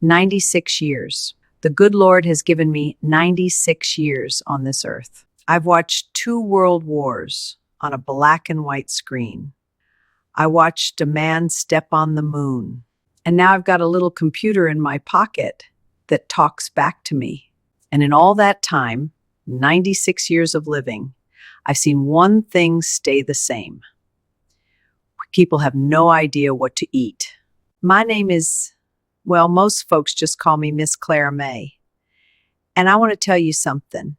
96 years. The good Lord has given me 96 years on this earth. I've watched 2 world wars on a black and white screen. I watched a man step on the moon. And now I've got a little computer in my pocket that talks back to me. And in all that time, 96 years of living, I've seen one thing stay the same. People have no idea what to eat. My name is, well, most folks just call me Miss Clara Mae. And I want to tell you something.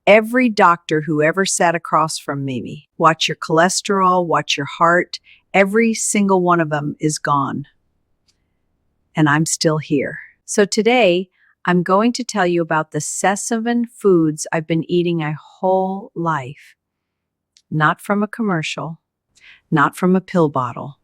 Every doctor who ever sat across from me, watch your cholesterol, watch your heart, every single one of them is gone. And I'm still here. So today, I'm going to tell you about the 7 foods I've been eating my whole life. Not from a commercial, not from a pill bottle,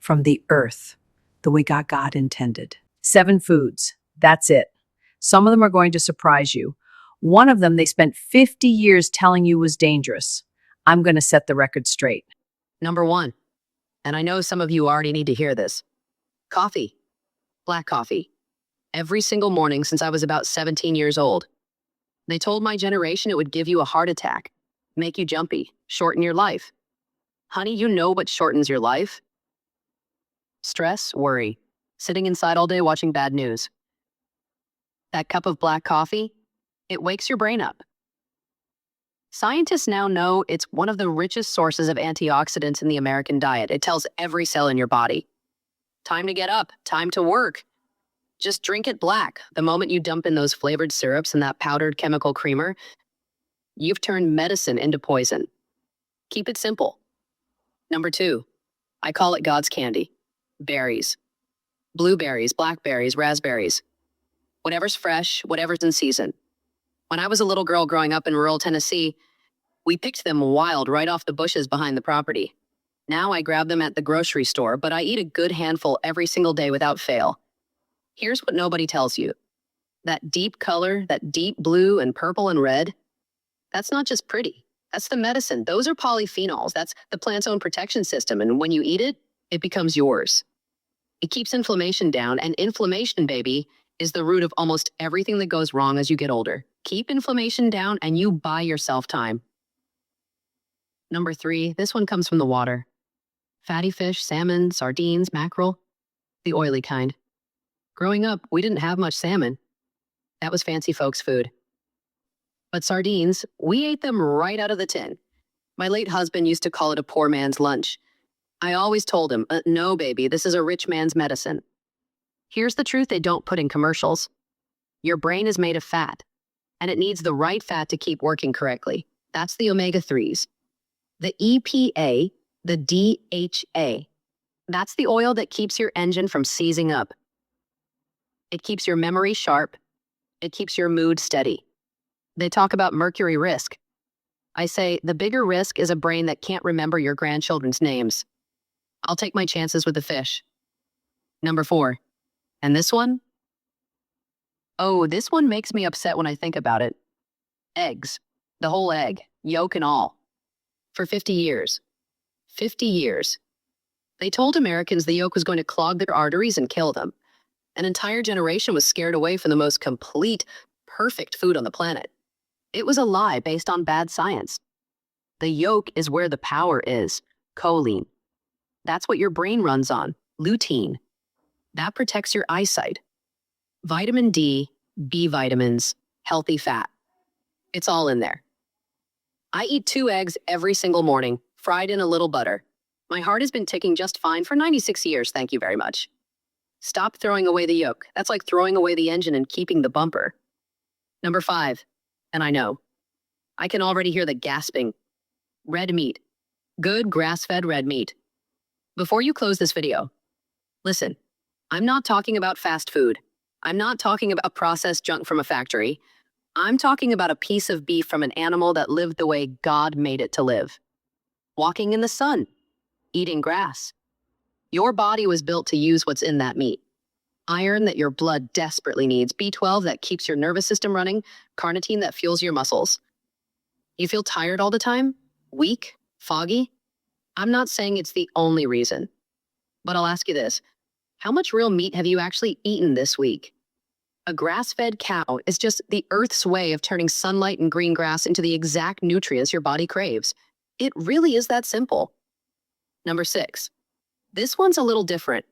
from the earth, the way God intended. 7 foods, that's it. Some of them are going to surprise you. One of them they spent 50 years telling you was dangerous. I'm going to set the record straight. Number 1, and I know some of you already need to hear this. Coffee. Black coffee. Every single morning since I was about 17 years old. They told my generation it would give you a heart attack, make you jumpy, shorten your life. Honey, you know what shortens your life? Stress, worry, sitting inside all day watching bad news. That cup of black coffee, it wakes your brain up. Scientists now know it's one of the richest sources of antioxidants in the American diet. It tells every cell in your body. Time to get up, time to work. Just drink it black. The moment you dump in those flavored syrups and that powdered chemical creamer, you've turned medicine into poison. Keep it simple. Number 2, I call it God's candy. Berries. Blueberries, blackberries, raspberries. Whatever's fresh, whatever's in season. When I was a little girl growing up in rural Tennessee, we picked them wild right off the bushes behind the property. Now I grab them at the grocery store, but I eat a good handful every single day without fail. Here's what nobody tells you. That deep color, that deep blue and purple and red, that's not just pretty. That's the medicine. Those are polyphenols. That's the plant's own protection system. And when you eat it, it becomes yours. It keeps inflammation down, and inflammation, baby, is the root of almost everything that goes wrong as you get older. Keep inflammation down and you buy yourself time. Number 3, this one comes from the water. Fatty fish, salmon, sardines, mackerel, the oily kind. Growing up, we didn't have much salmon. That was fancy folks' food. But sardines, we ate them right out of the tin. My late husband used to call it a poor man's lunch. I always told him, no, baby, this is a rich man's medicine. Here's the truth they don't put in commercials. Your brain is made of fat, and it needs the right fat to keep working correctly. That's the omega-3s. The EPA, the DHA, that's the oil that keeps your engine from seizing up. It keeps your memory sharp. It keeps your mood steady. They talk about mercury risk. I say the bigger risk is a brain that can't remember your grandchildren's names. I'll take my chances with the fish. Number 4. And this one? Oh, this one makes me upset when I think about it. Eggs. The whole egg, yolk and all. For 50 years. 50 years. They told Americans the yolk was going to clog their arteries and kill them. An entire generation was scared away from the most complete, perfect food on the planet. It was a lie based on bad science. The yolk is where the power is, choline. That's what your brain runs on, lutein. That protects your eyesight. Vitamin D, B vitamins, healthy fat. It's all in there. I eat 2 eggs every single morning, fried in a little butter. My heart has been ticking just fine for 96 years, thank you very much. Stop throwing away the yolk. That's like throwing away the engine and keeping the bumper. Number 5, and I know, I can already hear the gasping. Red meat. Good grass-fed red meat. Before you close this video, listen, I'm not talking about fast food. I'm not talking about processed junk from a factory. I'm talking about a piece of beef from an animal that lived the way God made it to live. Walking in the sun, eating grass. Your body was built to use what's in that meat. Iron that your blood desperately needs, B12 that keeps your nervous system running, carnitine that fuels your muscles. You feel tired all the time? Weak? Foggy? I'm not saying it's the only reason. But I'll ask you this. How much real meat have you actually eaten this week? A grass-fed cow is just the Earth's way of turning sunlight and green grass into the exact nutrients your body craves. It really is that simple. Number 6. This one's a little different,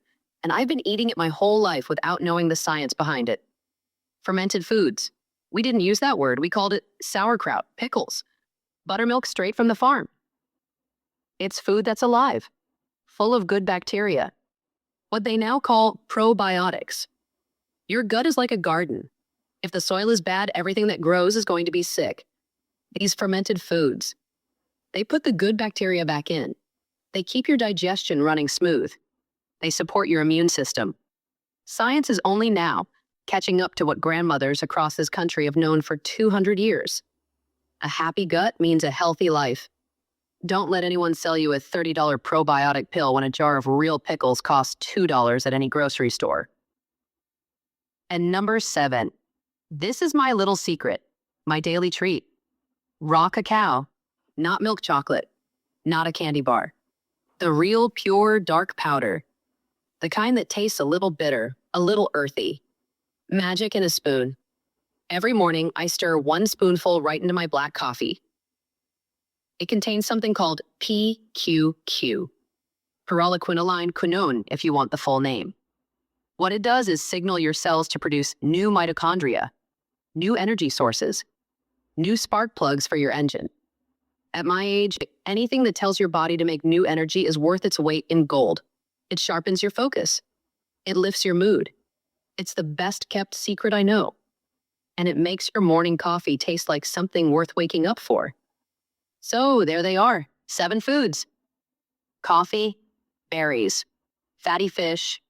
and I've been eating it my whole life without knowing the science behind it. Fermented foods. We didn't use that word. We called it sauerkraut, pickles, buttermilk straight from the farm. It's food that's alive, full of good bacteria, what they now call probiotics. Your gut is like a garden. If the soil is bad, everything that grows is going to be sick. These fermented foods, they put the good bacteria back in. They keep your digestion running smooth. They support your immune system. Science is only now catching up to what grandmothers across this country have known for 200 years. A happy gut means a healthy life. Don't let anyone sell you a $30 probiotic pill when a jar of real pickles costs $2 at any grocery store. And number 7, this is my little secret, my daily treat. Raw cacao, not milk chocolate, not a candy bar. The real pure dark powder, the kind that tastes a little bitter, a little earthy. Magic in a spoon. Every morning, I stir 1 spoonful right into my black coffee. It contains something called PQQ, pyrroloquinoline quinone, if you want the full name. What it does is signal your cells to produce new mitochondria, new energy sources, new spark plugs for your engine. At my age, anything that tells your body to make new energy is worth its weight in gold. It sharpens your focus. It lifts your mood. It's the best kept secret I know. And it makes your morning coffee taste like something worth waking up for. So there they are, 7 foods. Coffee, berries, fatty fish,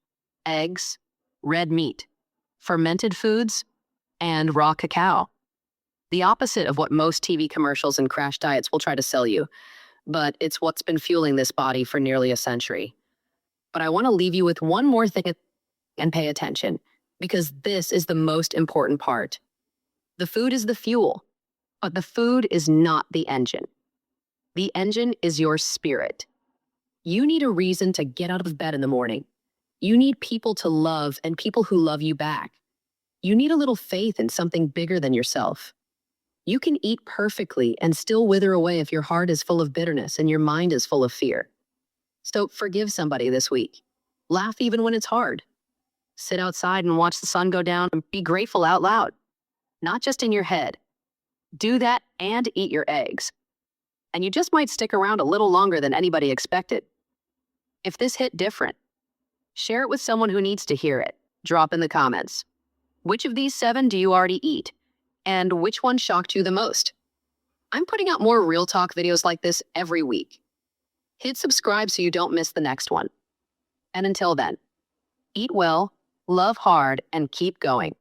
eggs, red meat, fermented foods, and raw cacao. The opposite of what most TV commercials and crash diets will try to sell you, but it's what's been fueling this body for nearly a century. But I want to leave you with one more thing and pay attention, because this is the most important part. The food is the fuel, but the food is not the engine. The engine is your spirit. You need a reason to get out of bed in the morning. You need people to love and people who love you back. You need a little faith in something bigger than yourself. You can eat perfectly and still wither away if your heart is full of bitterness and your mind is full of fear. So forgive somebody this week. Laugh even when it's hard. Sit outside and watch the sun go down and be grateful out loud, not just in your head. Do that and eat your eggs. And you just might stick around a little longer than anybody expected. If this hit different, share it with someone who needs to hear it. Drop in the comments. Which of these 7 do you already eat? And which one shocked you the most? I'm putting out more real talk videos like this every week. Hit subscribe so you don't miss the next one. And until then, eat well, love hard, and keep going.